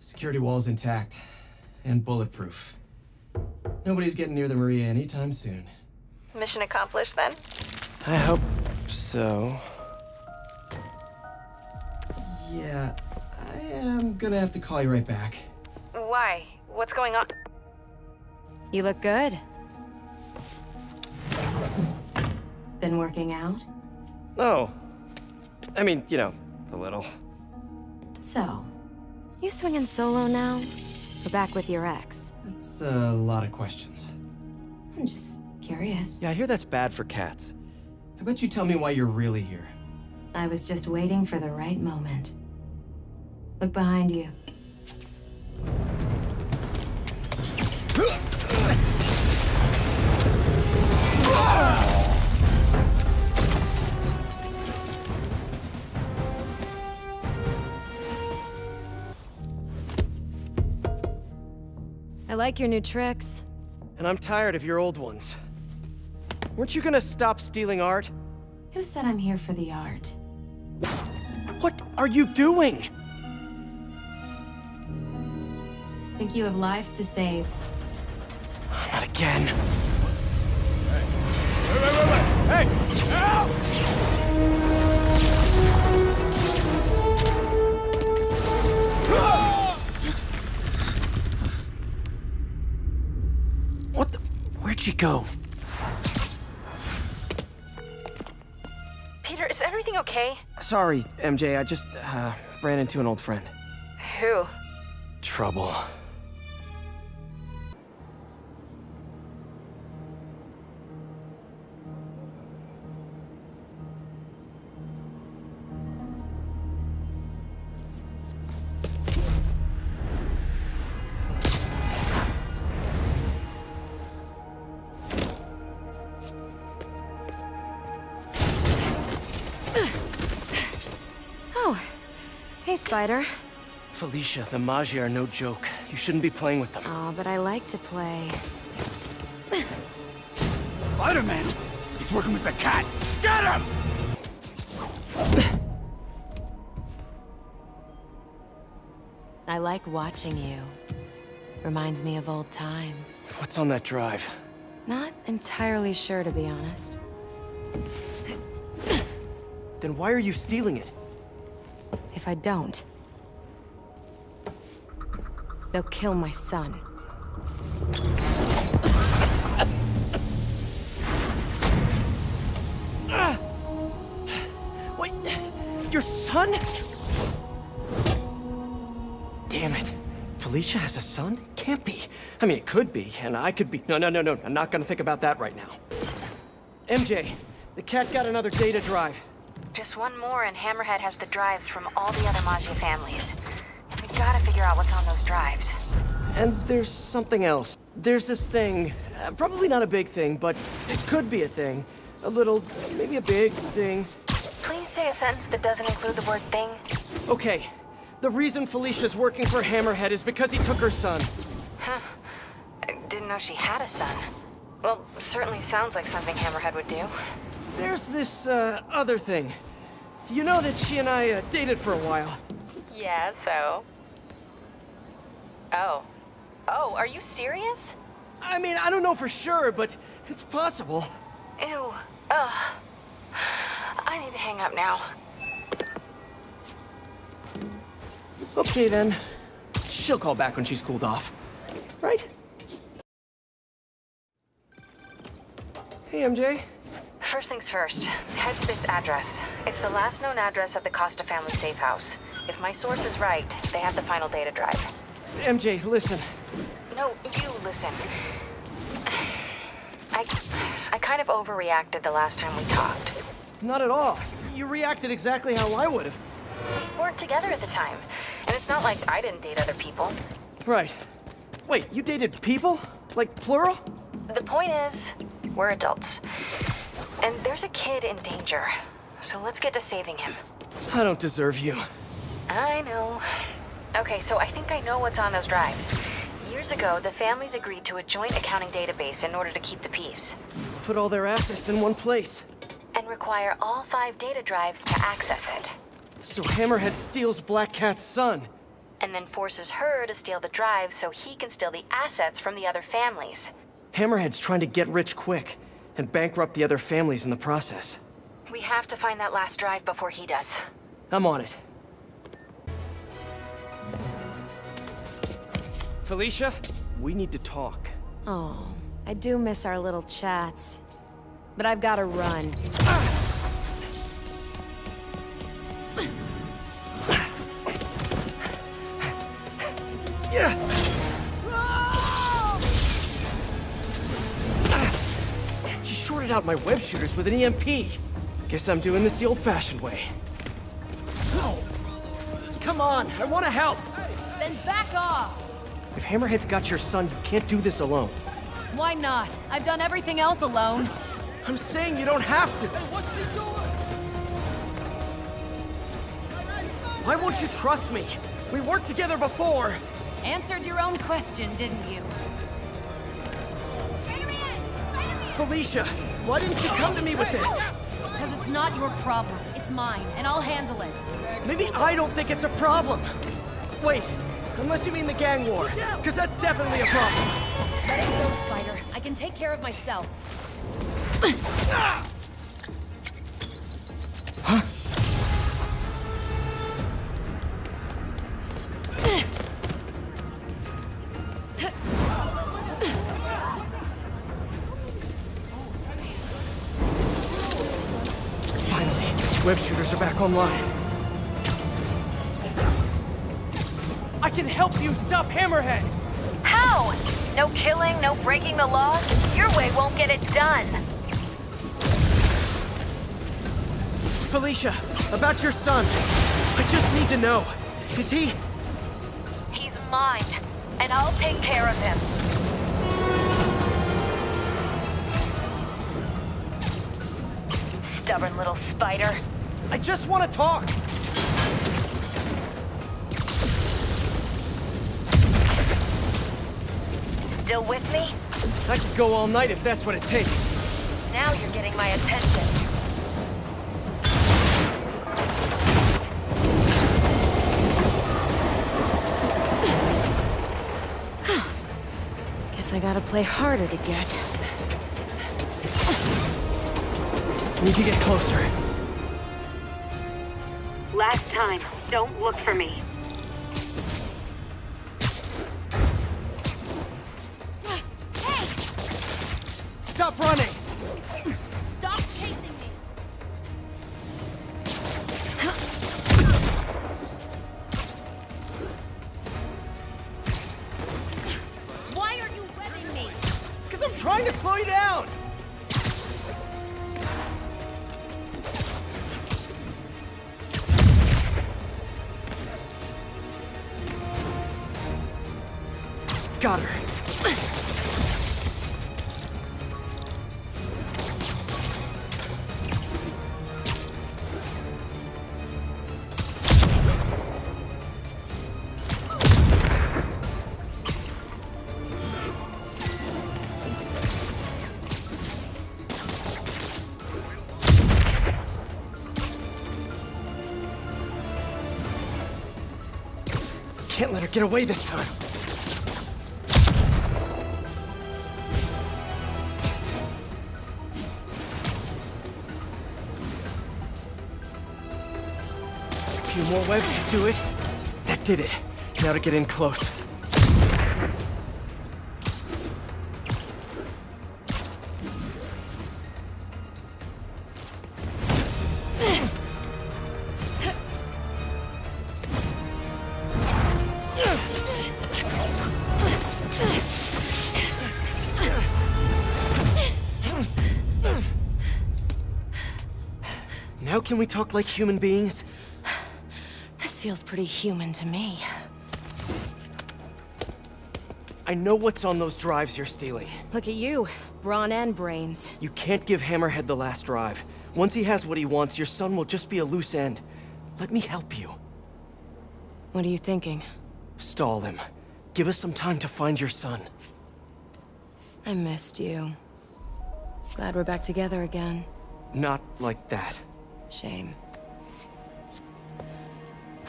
Security wall's intact. And bulletproof. Nobody's getting near the Maria anytime soon. Mission accomplished, then? I hope so. Yeah, I am gonna have to call you right back. Why? What's going on? You look good. Been working out? Oh. I mean, you know, a little. So, you swinging solo now? Or back with your ex? That's a lot of questions. I'm just curious. Yeah, I hear that's bad for cats. How about you tell me why you're really here? I was just waiting for the right moment. Look behind you. I like your new tricks. And I'm tired of your old ones. Weren't you gonna stop stealing art? Who said I'm here for the art? What are you doing? Think you have lives to save. Not again. Hey! Help! What the? Where'd she go? Peter, is everything okay? Sorry, MJ, I just, ran into an old friend. Who? Trouble. Oh. Hey, Spider. Felicia, the Magi are no joke. You shouldn't be playing with them. Oh, but I like to play. Spider-Man! He's working with the cat! Get him! I like watching you. Reminds me of old times. What's on that drive? Not entirely sure, to be honest. Then why are you stealing it? If I don't, they'll kill my son. Wait, your son? Damn it. Felicia has a son? Can't be. I mean, it could be, and I could be. No. I'm not gonna think about that right now. MJ, the cat got another data drive. Just one more and Hammerhead has the drives from all the other Magi families. We gotta figure out what's on those drives. And there's something else. There's this thing. Probably not a big thing, but it could be a thing. A little, maybe a big thing. Please say a sentence that doesn't include the word thing. Okay. The reason Felicia's working for Hammerhead is because he took her son. Huh. I didn't know she had a son. Well, certainly sounds like something Hammerhead would do. There's this, other thing. You know that she and I, dated for a while. Yeah, so? Oh. Oh, are you serious? I mean, I don't know for sure, but it's possible. Ew. Ugh. I need to hang up now. Okay, then. She'll call back when she's cooled off. Right? Hey, MJ. First things first, head to this address. It's the last known address of the Costa family safe house. If my source is right, they have the final data drive. MJ, listen. No, you listen. I kind of overreacted the last time we talked. Not at all. You reacted exactly how I would have. We weren't together at the time, and it's not like I didn't date other people. Right. Wait, you dated people? Like, plural? The point is, we're adults. And there's a kid in danger. So let's get to saving him. I don't deserve you. I know. Okay, so I think I know what's on those drives. Years ago, the families agreed to a joint accounting database in order to keep the peace. Put all their assets in one place. And require all 5 data drives to access it. So Hammerhead steals Black Cat's son. and then forces her to steal the drive so he can steal the assets from the other families. Hammerhead's trying to get rich quick, and bankrupt the other families in the process. We have to find that last drive before he does. I'm on it. Felicia, we need to talk. Oh, I do miss our little chats. But I've gotta run. She shorted out my web shooters with an EMP. Guess I'm doing this the old-fashioned way. Come on, I want to help! Then back off! If Hammerhead's got your son, you can't do this alone. Why not? I've done everything else alone. I'm saying you don't have to. Why won't you trust me? We worked together before. Answered your own question, didn't you? Felicia, why didn't you come to me with this? Because it's not your problem. It's mine, and I'll handle it. Maybe I don't think it's a problem. Wait, unless you mean the gang war, because that's definitely a problem. Let it go, Spider. I can take care of myself. Huh? Finally, web shooters are back online. I can help you stop Hammerhead! How? No killing, no breaking the law? Your way won't get it done. Felicia, about your son. I just need to know. Is he... He's mine, and I'll take care of him. Stubborn little spider. I just want to talk! Still with me? I could go all night if that's what it takes. Now you're getting my attention. Guess I gotta play harder to get. Need to get closer. Last time, don't look for me. Stop running! Stop chasing me! Why are you webbing me? Because I'm trying to slow you down! Got her. Can't let her get away this time. A few more webs should do it. That did it. Now to get in close. Now can we talk like human beings? This feels pretty human to me. I know what's on those drives you're stealing. Look at you, brawn and brains. You can't give Hammerhead the last drive. Once he has what he wants, your son will just be a loose end. Let me help you. What are you thinking? Stall him. Give us some time to find your son. I missed you. Glad we're back together again. Not like that. Shame.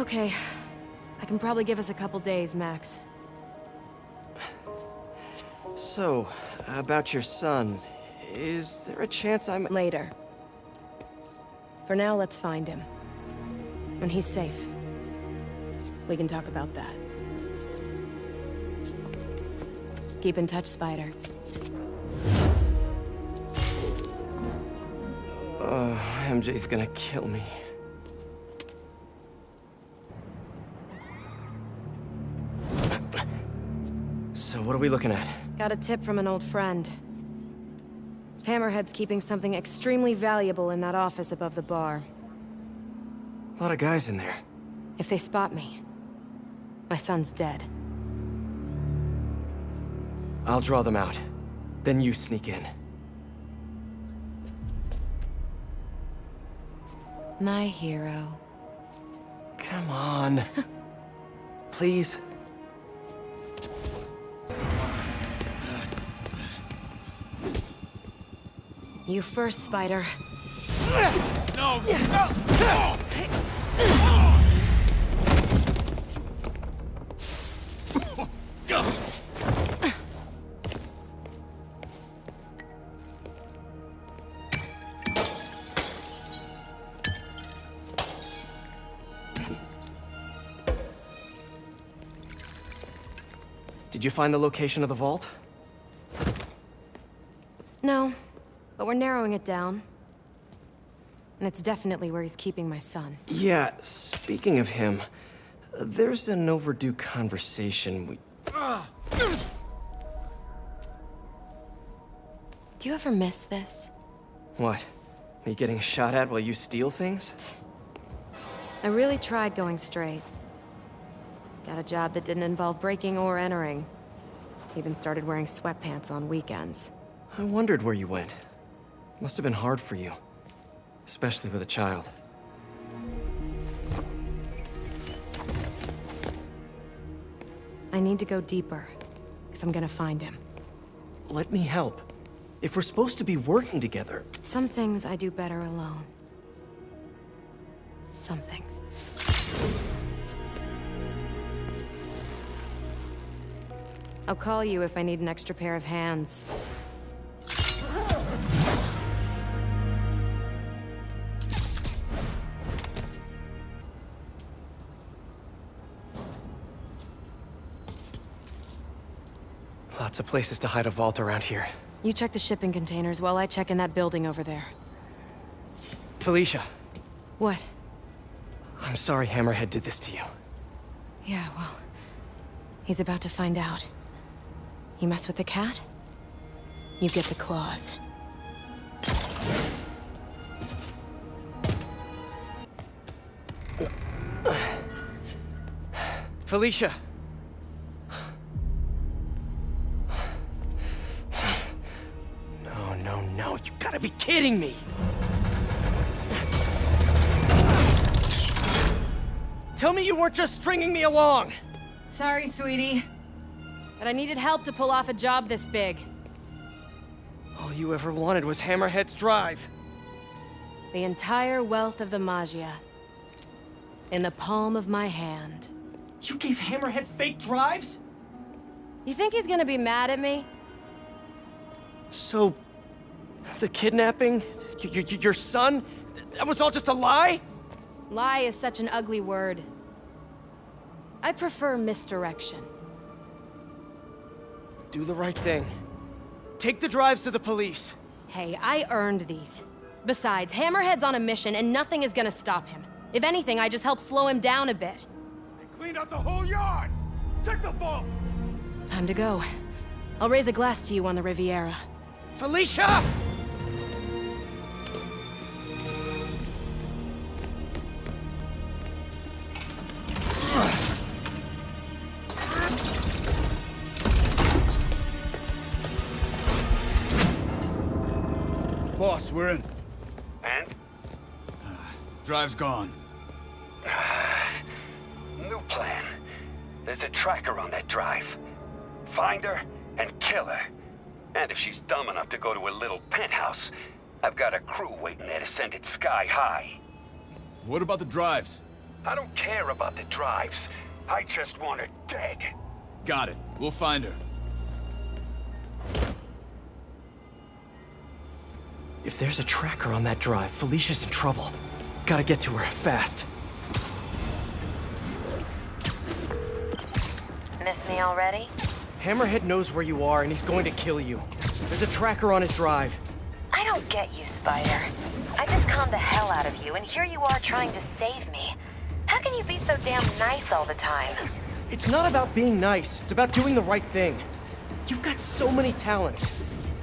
Okay. I can probably give us a couple days, max. So, about your son, is there a chance I'm... Later. For now, let's find him. When he's safe, we can talk about that. Keep in touch, Spider. MJ's gonna kill me. So what are we looking at? Got a tip from an old friend. Hammerhead's keeping something extremely valuable in that office above the bar. A lot of guys in there. If they spot me, my son's dead. I'll draw them out. Then you sneak in. My hero. Come on. Please. You first, Spider. No! No! Did you find the location of the vault? No, but we're narrowing it down. And it's definitely where he's keeping my son. Yeah, speaking of him, there's an overdue conversation we... Do you ever miss this? What? Me getting shot at while you steal things? I really tried going straight. Got a job that didn't involve breaking or entering. Even started wearing sweatpants on weekends. I wondered where you went. Must have been hard for you. Especially with a child. I need to go deeper, if I'm gonna find him. Let me help. If we're supposed to be working together... Some things I do better alone. Some things. I'll call you if I need an extra pair of hands. Lots of places to hide a vault around here. You check the shipping containers while I check in that building over there. Felicia, What? I'm sorry Hammerhead did this to you. Yeah, well, he's about to find out. You mess with the cat, you get the claws. Felicia! No, you gotta be kidding me! Tell me you weren't just stringing me along! Sorry, sweetie. But I needed help to pull off a job this big. All you ever wanted was Hammerhead's drive. The entire wealth of the Magia. In the palm of my hand. You gave Hammerhead fake drives? You think he's gonna be mad at me? So... the kidnapping? Your son? That was all just a lie? Lie is such an ugly word. I prefer misdirection. Do the right thing. Take the drives to the police. Hey, I earned these. Besides, Hammerhead's on a mission and nothing is gonna stop him. If anything, I just help slow him down a bit. They cleaned out the whole yard! Check the vault! Time to go. I'll raise a glass to you on the Riviera. Felicia! Boss, we're in. And? Drive's gone. New plan. There's a tracker on that drive. Find her and kill her. And if she's dumb enough to go to her little penthouse, I've got a crew waiting there to send it sky high. What about the drives? I don't care about the drives. I just want her dead. Got it. We'll find her. If there's a tracker on that drive, Felicia's in trouble. Gotta get to her, fast. Miss me already? Hammerhead knows where you are, and he's going to kill you. There's a tracker on his drive. I don't get you, Spider. I just calmed the hell out of you, and here you are trying to save me. How can you be so damn nice all the time? It's not about being nice. It's about doing the right thing. You've got so many talents.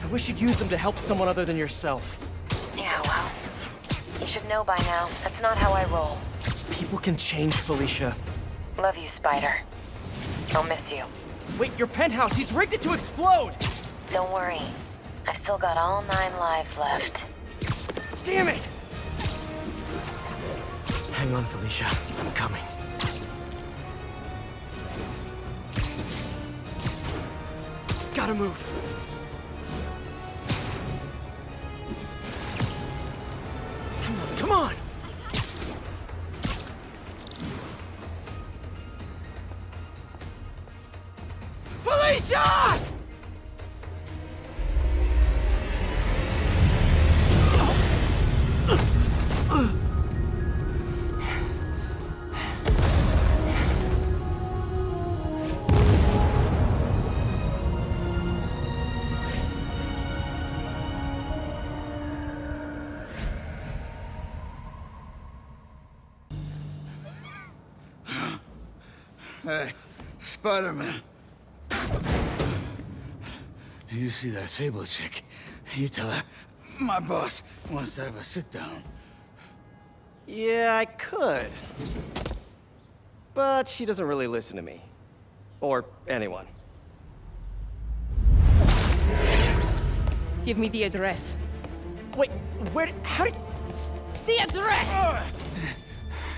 I wish you'd use them to help someone other than yourself. Yeah, well, you should know by now. That's not how I roll. People can change, Felicia. Love you, Spider. I'll miss you. Wait, your penthouse! He's rigged it to explode! Don't worry. I've still got all 9 lives left. Damn it! Hang on, Felicia. I'm coming. Gotta move. Come on, come on! Felicia! Hey, Spider-Man. You see that Sable chick? You tell her, my boss wants to have a sit-down. Yeah, I could. But she doesn't really listen to me. Or anyone. Give me the address. Wait, how did... The address!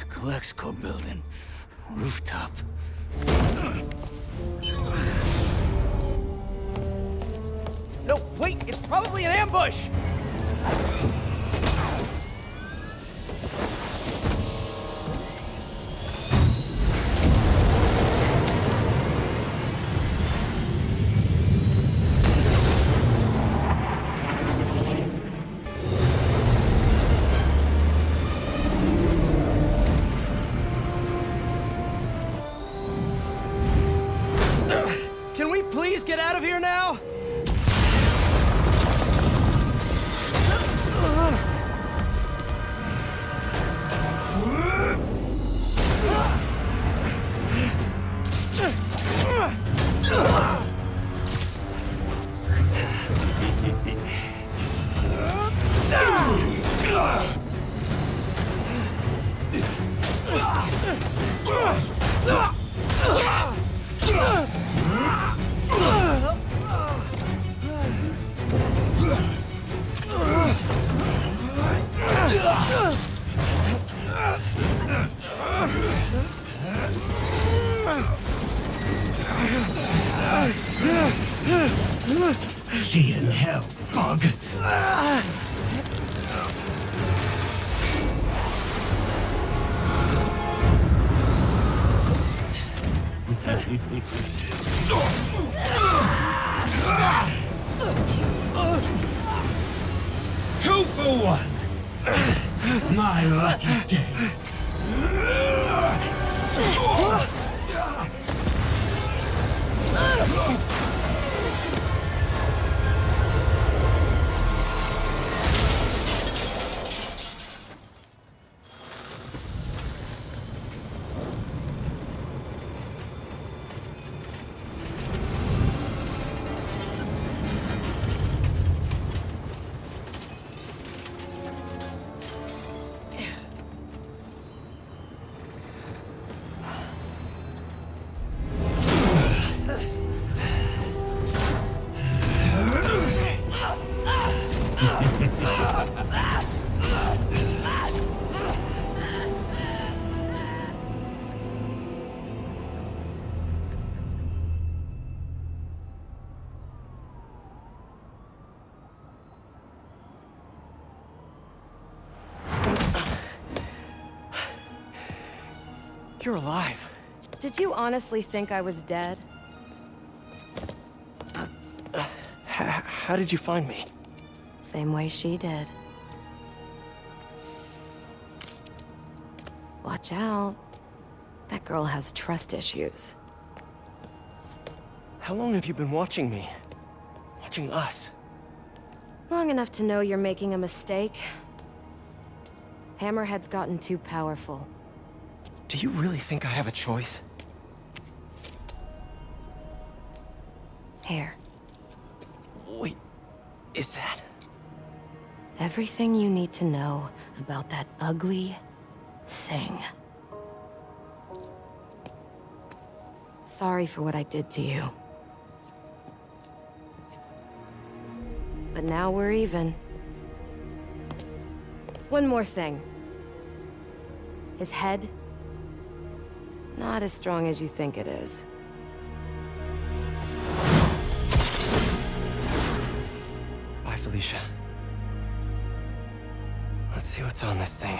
Colexco building. Rooftop. No, wait, it's probably an ambush! Can we please get out of here now? See you in hell, bug. Two for one. My lucky day. You're alive. Did you honestly think I was dead? How did you find me? Same way she did. Watch out. That girl has trust issues. How long have you been watching me? Watching us? Long enough to know you're making a mistake. Hammerhead's gotten too powerful. Do you really think I have a choice? Here. Wait, is that... Everything you need to know about that ugly thing. Sorry for what I did to you. But now we're even. One more thing. His head, not as strong as you think it is. Bye, Felicia. Let's see what's on this thing.